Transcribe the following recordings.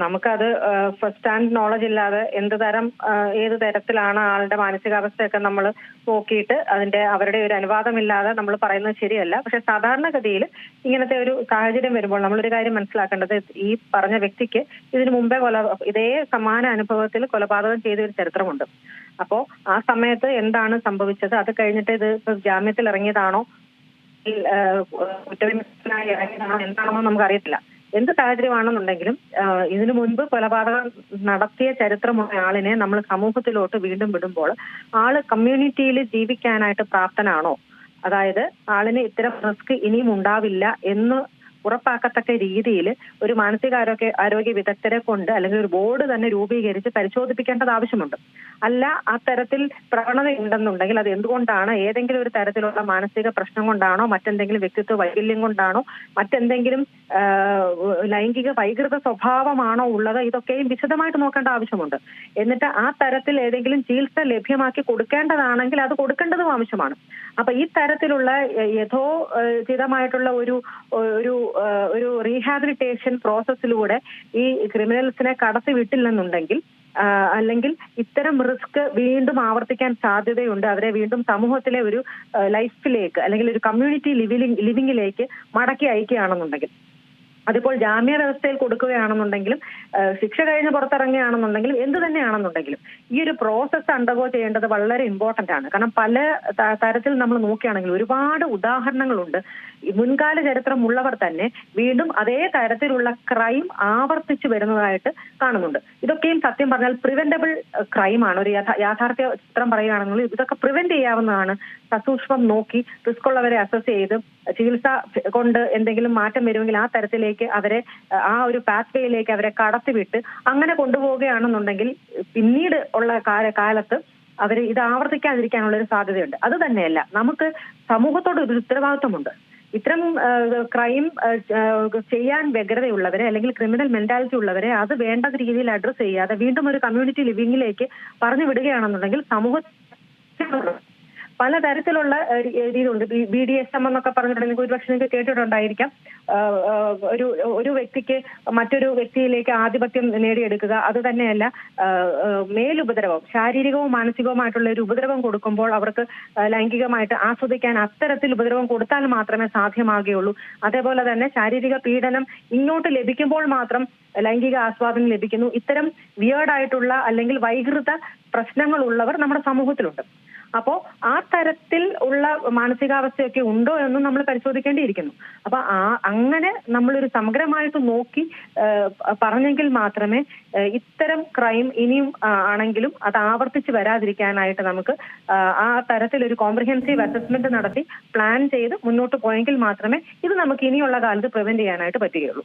നമുക്കത് first hand knowledge ഇല്ലാതെ ഏത് തരത്തിലാണ് ആളുടെ മാനസികാവസ്ഥയൊക്കെ നമ്മൾ നോക്കിയിട്ട് അവരുടെ ഒരു അനുവാദമില്ലാതെ നമ്മൾ പറയുന്നത് ശരിയല്ല. പക്ഷെ സാധാരണഗതിയിൽ ഇങ്ങനത്തെ ഒരു സാഹചര്യം വരുമ്പോൾ നമ്മളൊരു കാര്യം മനസ്സിലാക്കേണ്ടത്, ഈ പറഞ്ഞ വ്യക്തിക്ക് ഇതിനു മുമ്പേ ഇതേ സമാന അനുഭവത്തിൽ കൊലപാതകം ചെയ്ത ഒരു ചരിത്രമുണ്ട്. അപ്പോ ആ സമയത്ത് എന്താണ് സംഭവിച്ചത്, അത് കഴിഞ്ഞിട്ട് ഇത് ജാമ്യത്തിൽ ഇറങ്ങിയതാണോ കുറ്റവിമുക്തനായി ഇറങ്ങിയതാണോ എന്താണെന്നോ നമുക്കറിയത്തില്ല. എന്ത് സാഹചര്യമാണെന്നുണ്ടെങ്കിലും ഇതിനു മുൻപ് കൊലപാതകം നടത്തിയ ചരിത്രമുള്ള ആളിനെ നമ്മൾ സമൂഹത്തിലോട്ട് വീണ്ടും വിടുമ്പോൾ ആള് കമ്മ്യൂണിറ്റിയിൽ ജീവിക്കാനായിട്ട് പ്രാപ്തനാണോ, അതായത് ആളിന് ഇത്തരം റിസ്ക് ഇനിയും ഉണ്ടാവില്ല എന്ന് ഉറപ്പാക്കത്തക്ക രീതിയിൽ ഒരു ആരോഗ്യ വിദഗ്ധരെ കൊണ്ട് അല്ലെങ്കിൽ ഒരു ബോർഡ് തന്നെ രൂപീകരിച്ച് പരിശോധിപ്പിക്കേണ്ടത് ആവശ്യമുണ്ട്. അല്ല ആ തരത്തിൽ പ്രവണത ഉണ്ടെന്നുണ്ടെങ്കിൽ അത് എന്തുകൊണ്ടാണ്, ഏതെങ്കിലും ഒരു തരത്തിലുള്ള മാനസിക പ്രശ്നം കൊണ്ടാണോ, മറ്റെന്തെങ്കിലും വ്യക്തിത്വ വൈകല്യം കൊണ്ടാണോ, മറ്റെന്തെങ്കിലും ലൈംഗിക വൈകൃത സ്വഭാവമാണോ ഉള്ളത്, ഇതൊക്കെയും വിശദമായിട്ട് നോക്കേണ്ട ആവശ്യമുണ്ട്. എന്നിട്ട് ആ തരത്തിൽ ഏതെങ്കിലും ചികിത്സ ലഭ്യമാക്കി കൊടുക്കേണ്ടതാണെങ്കിൽ അത് കൊടുക്കേണ്ടതും ആവശ്യമാണ്. അപ്പൊ ഈ തരത്തിലുള്ള യഥോചിതമായിട്ടുള്ള ഒരു റീഹാബിലിറ്റേഷൻ പ്രോസസ്സിലൂടെ ഈ ക്രിമിനൽസിനെ കടത്തി വിട്ടില്ലെന്നുണ്ടെങ്കിൽ, അല്ലെങ്കിൽ ഇത്തരം റിസ്ക് വീണ്ടും ആവർത്തിക്കാൻ സാധ്യതയുണ്ട്, അവരെ വീണ്ടും സമൂഹത്തിലെ ഒരു ലൈഫിലേക്ക് അല്ലെങ്കിൽ ഒരു കമ്മ്യൂണിറ്റി ലിവിങ്ങിലേക്ക് മടക്കി അയക്കുകയാണെന്നുണ്ടെങ്കിൽ, അതിപ്പോൾ ജാമ്യ വ്യവസ്ഥയിൽ കൊടുക്കുകയാണെന്നുണ്ടെങ്കിലും ശിക്ഷ കഴിഞ്ഞ് പുറത്തിറങ്ങുകയാണെന്നുണ്ടെങ്കിലും എന്ത് തന്നെയാണെന്നുണ്ടെങ്കിലും ഈ ഒരു പ്രോസസ്സ് അണ്ടർഗോ ചെയ്യേണ്ടത് വളരെ ഇമ്പോർട്ടന്റ് ആണ്. കാരണം പല തരത്തിൽ നമ്മൾ നോക്കുകയാണെങ്കിൽ ഒരുപാട് ഉദാഹരണങ്ങളുണ്ട്. മുൻകാല ചരിത്രമുള്ളവർ തന്നെ വീണ്ടും അതേ തരത്തിലുള്ള ക്രൈം ആവർത്തിച്ചു വരുന്നതായിട്ട് കാണുന്നുണ്ട്. ഇതൊക്കെയും സത്യം പറഞ്ഞാൽ പ്രിവെന്റബിൾ ക്രൈമാണ്. ഒരു യാഥാർത്ഥ്യ ചിത്രം പറയുകയാണെങ്കിൽ ഇതൊക്കെ പ്രിവെന്റ് ചെയ്യാവുന്നതാണ്. സസൂക്ഷ്മം നോക്കി റിസ്ക് ഉള്ളവരെ അസസ് ചെയ്ത് ചികിത്സ കൊണ്ട് എന്തെങ്കിലും മാറ്റം വരുമെങ്കിൽ ആ തരത്തിലേക്ക് അവരെ ആ ഒരു പാത്വേയിലേക്ക് അവരെ കടത്തിവിട്ട് അങ്ങനെ കൊണ്ടുപോവുകയാണെന്നുണ്ടെങ്കിൽ പിന്നീട് ഉള്ള കാലത്ത് അവർ ഇത് ആവർത്തിക്കാതിരിക്കാനുള്ള ഒരു സാധ്യതയുണ്ട്. അത് തന്നെയല്ല, നമുക്ക് സമൂഹത്തോട് ഒരു ഉത്തരവാദിത്വമുണ്ട്. ഇത്തരം ക്രൈം ചെയ്യാൻ വ്യഗ്രതയുള്ളവരെ അല്ലെങ്കിൽ ക്രിമിനൽ മെന്റാലിറ്റി ഉള്ളവരെ അത് വേണ്ട രീതിയിൽ അഡ്രസ് ചെയ്യാതെ വീണ്ടും ഒരു കമ്മ്യൂണിറ്റി ലിവിങ്ങിലേക്ക് പറഞ്ഞു വിടുകയാണെന്നുണ്ടെങ്കിൽ സമൂഹ പലതരത്തിലുള്ള രീതിയുണ്ട്. BDSM എന്നൊക്കെ പറഞ്ഞിട്ടുണ്ടെങ്കിൽ ഒരുപക്ഷെ നിങ്ങൾക്ക് കേട്ടിട്ടുണ്ടായിരിക്കാം. ഒരു വ്യക്തിക്ക് മറ്റൊരു വ്യക്തിയിലേക്ക് ആധിപത്യം നേടിയെടുക്കുക, അത് തന്നെയല്ല മേലുപദ്രവം, ശാരീരികവും മാനസികവുമായിട്ടുള്ള ഒരു ഉപദ്രവം കൊടുക്കുമ്പോൾ അവർക്ക് ലൈംഗികമായിട്ട് ആസ്വദിക്കാൻ അത്തരത്തിൽ ഉപദ്രവം കൊടുത്താൽ മാത്രമേ സാധ്യമാകുകയുള്ളൂ. അതേപോലെ തന്നെ ശാരീരിക പീഡനം ഇങ്ങോട്ട് ലഭിക്കുമ്പോൾ മാത്രം ലൈംഗിക ആസ്വാദനം ലഭിക്കുന്നു. ഇത്തരം വിയേർഡായിട്ടുള്ള അല്ലെങ്കിൽ വൈകൃത പ്രശ്നങ്ങളുള്ളവർ നമ്മുടെ സമൂഹത്തിലുണ്ട്. അപ്പോ ആ തരത്തിൽ ഉള്ള മാനസികാവസ്ഥയൊക്കെ ഉണ്ടോ എന്നും നമ്മൾ പരിശോധിക്കേണ്ടിയിരിക്കുന്നു. അപ്പൊ അങ്ങനെ നമ്മളൊരു സമഗ്രമായിട്ട് നോക്കി പറഞ്ഞെങ്കിൽ മാത്രമേ ഇത്തരം ക്രൈം ഇനിയും ആണെങ്കിലും അത് ആവർത്തിച്ച് വരാതിരിക്കാനായിട്ട് നമുക്ക് ആ തരത്തിലൊരു കോംപ്രിഹെൻസീവ് അസസ്മെന്റ് നടത്തി പ്ലാൻ ചെയ്ത് മുന്നോട്ട് പോയെങ്കിൽ മാത്രമേ ഇത് നമുക്ക് ഇനിയുള്ള കാലത്ത് പ്രിവെന്റ് ചെയ്യാനായിട്ട് പറ്റുകയുള്ളൂ.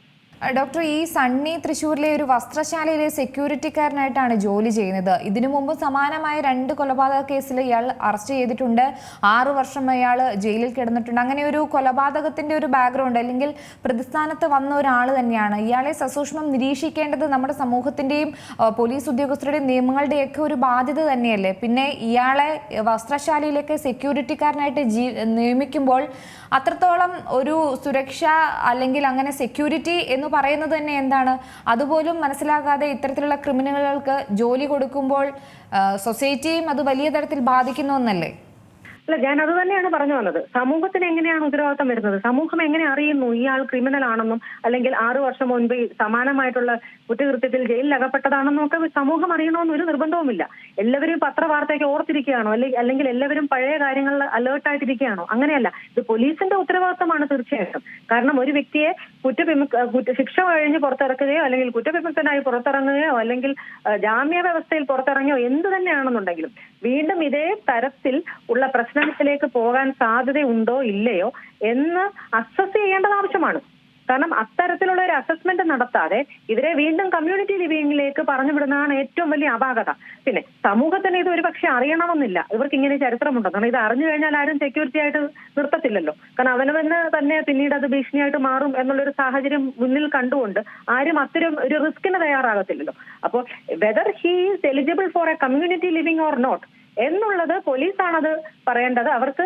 ഡോക്ടർ, ഈ സണ്ണി തൃശ്ശൂരിലെ ഒരു വസ്ത്രശാലയിലെ സെക്യൂരിറ്റിക്കാരനായിട്ടാണ് ജോലി ചെയ്യുന്നത്. ഇതിനു മുമ്പ് സമാനമായ 2 കൊലപാതക കേസിൽ ഇയാൾ അറസ്റ്റ് ചെയ്തിട്ടുണ്ട്. 6 വർഷം അയാൾ ജയിലിൽ കിടന്നിട്ടുണ്ട്. അങ്ങനെ ഒരു കൊലപാതകത്തിന്റെ ഒരു ബാക്ക്ഗ്രൗണ്ട് അല്ലെങ്കിൽ പ്രതിസ്ഥാനത്ത് വന്ന ഒരാൾ തന്നെയാണ്. ഇയാളെ സസൂക്ഷ്മം നിരീക്ഷിക്കേണ്ടത് നമ്മുടെ സമൂഹത്തിന്റെയും പോലീസ് ഉദ്യോഗസ്ഥരുടെയും നിയമങ്ങളുടെയൊക്കെ ഒരു ബാധ്യത തന്നെയല്ലേ? പിന്നെ ഇയാളെ വസ്ത്രശാലയിലേക്ക് സെക്യൂരിറ്റിക്കാരനായിട്ട് നിയമിക്കുമ്പോൾ അത്രത്തോളം ഒരു സുരക്ഷ അല്ലെങ്കിൽ അങ്ങനെ സെക്യൂരിറ്റി എന്ന് പറയുന്നത് തന്നെ എന്താണ്, അതുപോലും മനസ്സിലാക്കാതെ ഇത്തരത്തിലുള്ള ക്രിമിനലുകൾക്ക് ജോലി കൊടുക്കുമ്പോൾ സൊസൈറ്റിയും അത് വലിയ തരത്തിൽ ബാധിക്കുന്ന ഒന്നല്ലേ? അല്ല, ഞാൻ അത് തന്നെയാണ് പറഞ്ഞു വന്നത്. സമൂഹത്തിന് എങ്ങനെയാണ് ഉത്തരവാദിത്തം വരുന്നത്? സമൂഹം എങ്ങനെ അറിയുന്നു ഇയാൾ ക്രിമിനൽ ആണെന്നും അല്ലെങ്കിൽ 6 വർഷം മുൻപ് സമാനമായിട്ടുള്ള കുറ്റകൃത്യത്തിൽ ജയിലിൽ അകപ്പെട്ടതാണെന്നും ഒക്കെ സമൂഹം അറിയണമെന്ന് ഒരു നിർബന്ധവുമില്ല. എല്ലാവരും പത്രവാർത്തയൊക്കെ ഓർത്തിരിക്കുകയാണോ? അല്ലെങ്കിൽ എല്ലാവരും പഴയ കാര്യങ്ങളിൽ അലേർട്ടായിട്ടിരിക്കുകയാണോ? അങ്ങനെയല്ല. ഇത് പോലീസിന്റെ ഉത്തരവാദിത്തമാണ് തീർച്ചയായിട്ടും. കാരണം ഒരു വ്യക്തിയെ ശിക്ഷ കഴിഞ്ഞ് പുറത്തിറക്കുകയോ അല്ലെങ്കിൽ കുറ്റവിമുക്തനായി പുറത്തിറങ്ങുകയോ അല്ലെങ്കിൽ ജാമ്യ വ്യവസ്ഥയിൽ പുറത്തിറങ്ങിയോ എന്ത് തന്നെയാണെന്നുണ്ടെങ്കിലും വീണ്ടും ഇതേ തരത്തിൽ ഉള്ള പ്രശ്നത്തിലേക്ക് പോകാൻ സാധ്യതയുണ്ടോ ഇല്ലയോ എന്ന് അസസ് ചെയ്യേണ്ടത് ആവശ്യമാണ്. കാരണം അത്തരത്തിലുള്ള ഒരു അസസ്മെന്റ് നടത്താതെ ഇവരെ വീണ്ടും കമ്മ്യൂണിറ്റി ലിവിങ്ങിലേക്ക് പറഞ്ഞു വിടുന്നതാണ് ഏറ്റവും വലിയ അപാകത. പിന്നെ സമൂഹത്തിന് ഇത് ഒരു പക്ഷെ അറിയണമെന്നില്ല, ഇവർക്ക് ഇങ്ങനെ ചരിത്രമുണ്ടോ. കാരണം ഇത് അറിഞ്ഞു കഴിഞ്ഞാൽ ആരും സെക്യൂരിറ്റി ആയിട്ട് നിർത്തത്തില്ലല്ലോ. കാരണം അവനവന് തന്നെ പിന്നീട് അത് ഭീഷണിയായിട്ട് മാറും എന്നുള്ളൊരു സാഹചര്യം മുന്നിൽ കണ്ടുകൊണ്ട് ആരും അത്തരം ഒരു റിസ്കിന് തയ്യാറാകത്തില്ലല്ലോ. അപ്പോൾ whether he is eligible for a community living or not എന്നുള്ളത് പോലീസാണത് പറയേണ്ടത്. അവർക്ക്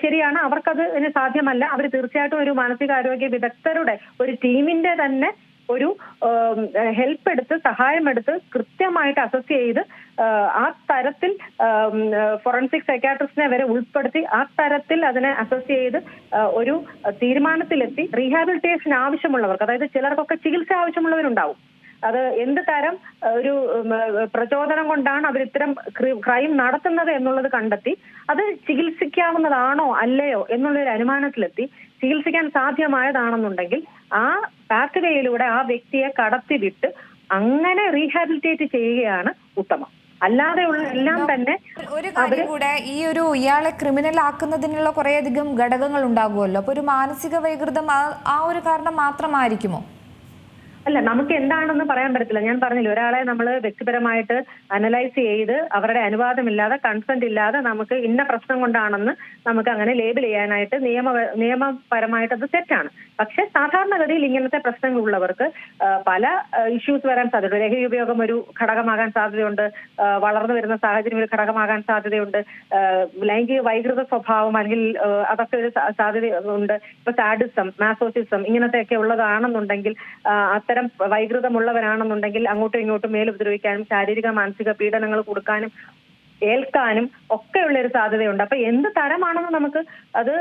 ശരിയാണ്, അവർക്കത് സാധ്യമല്ല. അവർ തീർച്ചയായിട്ടും ഒരു മാനസികാരോഗ്യ വിദഗ്ധരുടെ ഒരു ടീമിന്റെ തന്നെ ഒരു ഹെൽപ്പ് എടുത്ത് സഹായമെടുത്ത് കൃത്യമായിട്ട് അസസ് ചെയ്ത് ആ തരത്തിൽ ഫോറൻസിക് സൈക്കാട്രിസ്റ്റിനെ വരെ ഉൾപ്പെടുത്തി ആ തരത്തിൽ അതിനെ അസസ് ചെയ്ത് ഒരു തീരുമാനത്തിലെത്തി റീഹാബിലിറ്റേഷൻ ആവശ്യമുള്ളവർക്ക്, അതായത് ചിലർക്കൊക്കെ ചികിത്സ ആവശ്യമുള്ളവരുണ്ടാവും. അത് എന്ത് തരം ഒരു പ്രചോദനം കൊണ്ടാണ് അവർ ഇത്തരം ക്രൈം നടത്തുന്നത് എന്നുള്ളത് കണ്ടെത്തി അത് ചികിത്സിക്കാവുന്നതാണോ അല്ലയോ എന്നുള്ളൊരു അനുമാനത്തിലെത്തി ചികിത്സിക്കാൻ സാധ്യമായതാണെന്നുണ്ടെങ്കിൽ ആ പാത്വേയിലൂടെ ആ വ്യക്തിയെ കടത്തിവിട്ട് അങ്ങനെ റീഹാബിലിറ്റേറ്റ് ചെയ്യുകയാണ് ഉത്തമം. അല്ലാതെയുള്ള എല്ലാം തന്നെ ഒരു കാര്യം കൂടെ, ഈ ഒരു ഇയാളെ ക്രിമിനൽ ആക്കുന്നതിനുള്ള കുറേയധികം ഘടകങ്ങൾ ഉണ്ടാകുമല്ലോ. അപ്പൊ ഒരു മാനസിക വൈകൃതം ആ ഒരു കാരണം മാത്രമായിരിക്കുമോ? അല്ല, നമുക്ക് എന്താണെന്ന് പറയാൻ പറ്റത്തില്ല. ഞാൻ പറഞ്ഞില്ല, ഒരാളെ നമ്മൾ വ്യക്തിപരമായിട്ട് അനലൈസ് ചെയ്ത് അവരുടെ അനുവാദമില്ലാതെ കൺസെന്റ് ഇല്ലാതെ നമുക്ക് ഇന്ന പ്രശ്നം കൊണ്ടാണെന്ന് നമുക്ക് അങ്ങനെ ലേബിൾ ചെയ്യാനായിട്ട് നിയമപരമായിട്ട് അത് തെറ്റാണ്. പക്ഷെ സാധാരണഗതിയിൽ ഇങ്ങനത്തെ പ്രശ്നങ്ങളുള്ളവർക്ക് പല ഇഷ്യൂസ് വരാൻ സാധ്യതയുണ്ട്. ലഹരി ഉപയോഗം ഒരു ഘടകമാകാൻ സാധ്യതയുണ്ട്, വളർന്നു വരുന്ന സാഹചര്യം ഒരു ഘടകമാകാൻ സാധ്യതയുണ്ട്, ലൈംഗിക വൈകൃത സ്വഭാവം അല്ലെങ്കിൽ അതൊക്കെ ഒരു സാധ്യത ഉണ്ട്. ഇപ്പൊ സാഡിസം, മാസോസിസം ഇങ്ങനത്തെയൊക്കെ ഉള്ളതാണെന്നുണ്ടെങ്കിൽ അത്തരം വൈകൃതമുള്ളവരാണെന്നുണ്ടെങ്കിൽ അങ്ങോട്ടും ഇങ്ങോട്ടും മേലുപദ്രവിക്കാനും ശാരീരിക മാനസിക പീഡനങ്ങൾ കൊടുക്കാനും ഏൽക്കാനും ഒക്കെയുള്ള ഒരു സാധ്യതയുണ്ട്. അപ്പൊ എന്ത് തരമാണെന്ന് നമുക്ക് അത്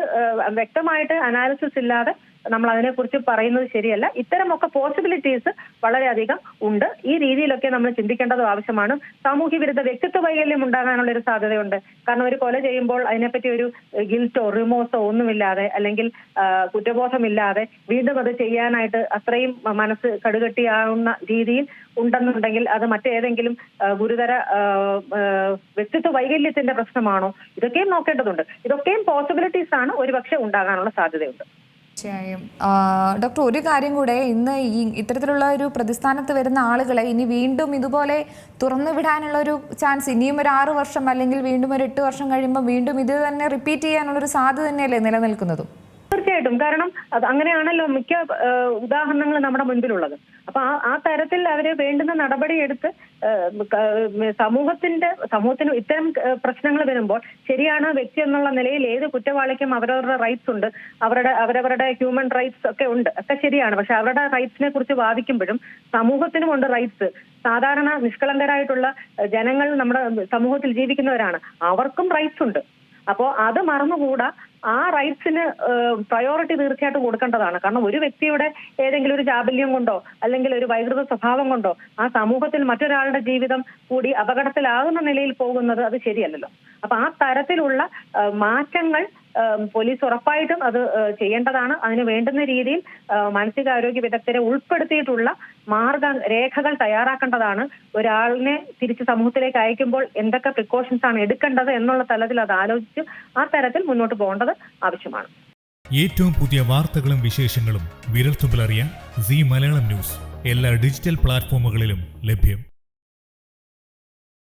വ്യക്തമായിട്ട് അനാലിസിസ് ഇല്ലാതെ നമ്മൾ അതിനെക്കുറിച്ച് പറയുന്നത് ശരിയല്ല. ഇത്തരമൊക്കെ പോസിബിലിറ്റീസ് വളരെയധികം ഉണ്ട്. ഈ രീതിയിലൊക്കെ നമ്മൾ ചിന്തിക്കേണ്ടതും ആവശ്യമാണ്. സാമൂഹ്യ വിരുദ്ധ വ്യക്തിത്വ വൈകല്യം ഉണ്ടാകാനുള്ള ഒരു സാധ്യതയുണ്ട്. കാരണം ഒരു കൊല ചെയ്യുമ്പോൾ അതിനെപ്പറ്റി ഒരു ഗിൽറ്റോ റിമോഴ്സോ ഒന്നുമില്ലാതെ അല്ലെങ്കിൽ കുറ്റബോധമില്ലാതെ വീണ്ടും അത് ചെയ്യാനായിട്ട് അത്രയും മനസ്സ് കടുകട്ടിയാവുന്ന രീതിയിൽ ഉണ്ടെന്നുണ്ടെങ്കിൽ അത് മറ്റേതെങ്കിലും ഗുരുതര വ്യക്തിത്വ വൈകല്യത്തിന്റെ പ്രശ്നമാണോ, ഇതൊക്കെയും നോക്കേണ്ടതുണ്ട്. ഇതൊക്കെയും പോസിബിലിറ്റീസ് ആണ് ഒരുപക്ഷെ ഉണ്ടാകാനുള്ള സാധ്യതയുണ്ട്. തീർച്ചയായും. ഡോക്ടർ, ഒരു കാര്യം കൂടെ, ഇന്ന് ഇത്തരത്തിലുള്ള ഒരു പ്രതിസ്ഥാനത്ത് വരുന്ന ആളുകളെ ഇനി വീണ്ടും ഇതുപോലെ തുറന്നു വിടാനുള്ള ഒരു ചാൻസ് ഇനിയും ഒരു 6 വർഷം അല്ലെങ്കിൽ വീണ്ടും ഒരു 8 വർഷം കഴിയുമ്പോൾ വീണ്ടും ഇത് തന്നെ റിപ്പീറ്റ് ചെയ്യാനുള്ളൊരു സാധ്യത തന്നെയല്ലേ നിലനിൽക്കുന്നതും? തീർച്ചയായിട്ടും. കാരണം അത് അങ്ങനെയാണല്ലോ മിക്ക ഉദാഹരണങ്ങൾ നമ്മുടെ മുൻപിലുള്ളത്. അപ്പൊ ആ തരത്തിൽ അവര് വേണ്ടുന്ന നടപടി എടുത്ത് സമൂഹത്തിന് ഇത്തരം പ്രശ്നങ്ങൾ വരുമ്പോൾ ശരിയാണ്, വ്യക്തി എന്നുള്ള നിലയിൽ ഏത് കുറ്റവാളിക്കും അവരവരുടെ റൈറ്റ്സ് ഉണ്ട്, അവരവരുടെ ഹ്യൂമൻ റൈറ്റ്സ് ഒക്കെ ഉണ്ട്, ഒക്കെ ശരിയാണ്. പക്ഷെ അവരുടെ റൈറ്റ്സിനെ കുറിച്ച് വാദിക്കുമ്പോഴും സമൂഹത്തിനും ഉണ്ട് റൈറ്റ്സ്. സാധാരണ നിഷ്കളങ്കരായിട്ടുള്ള ജനങ്ങൾ നമ്മുടെ സമൂഹത്തിൽ ജീവിക്കുന്നവരാണ്, അവർക്കും റൈറ്റ്സ് ഉണ്ട്. അപ്പോ അത് മറന്നുകൂടാ. ആ റൈറ്റ്സിന് പ്രയോറിറ്റി തീർച്ചയായിട്ടും കൊടുക്കേണ്ടതാണ്. കാരണം ഒരു വ്യക്തിയുടെ ഏതെങ്കിലും ഒരു ചാബല്യം കൊണ്ടോ അല്ലെങ്കിൽ ഒരു വൈകൃത സ്വഭാവം കൊണ്ടോ ആ സമൂഹത്തിൽ മറ്റൊരാളുടെ ജീവിതം കൂടി അപകടത്തിലാകുന്ന നിലയിൽ പോകുന്നത് അത് ശരിയല്ലല്ലോ. അപ്പൊ ആ തരത്തിലുള്ള മാറ്റങ്ങൾ പോലീസ് ഉറപ്പായിട്ടും അത് ചെയ്യേണ്ടതാണ്. അതിന് വേണ്ടുന്ന രീതിയിൽ മാനസികാരോഗ്യ വിദഗ്ധരെ ഉൾപ്പെടുത്തിയിട്ടുള്ള മാർഗരേഖകൾ തയ്യാറാക്കേണ്ടതാണ്. ഒരാളിനെ തിരിച്ച് സമൂഹത്തിലേക്ക് അയക്കുമ്പോൾ എന്തൊക്കെ പ്രിക്കോഷൻസ് ആണ് എടുക്കേണ്ടത് എന്നുള്ള തലത്തിൽ അത് ആലോചിച്ച് ആ തരത്തിൽ മുന്നോട്ട് പോകേണ്ടത് ആവശ്യമാണ്. ഏറ്റവും പുതിയ വാർത്തകളും വിശേഷങ്ങളും വിരൽത്തുമ്പിലറിയാൻ സീ മലയാളം ന്യൂസ് എല്ലാ ഡിജിറ്റൽ പ്ലാറ്റ്ഫോമുകളിലും ലഭ്യം.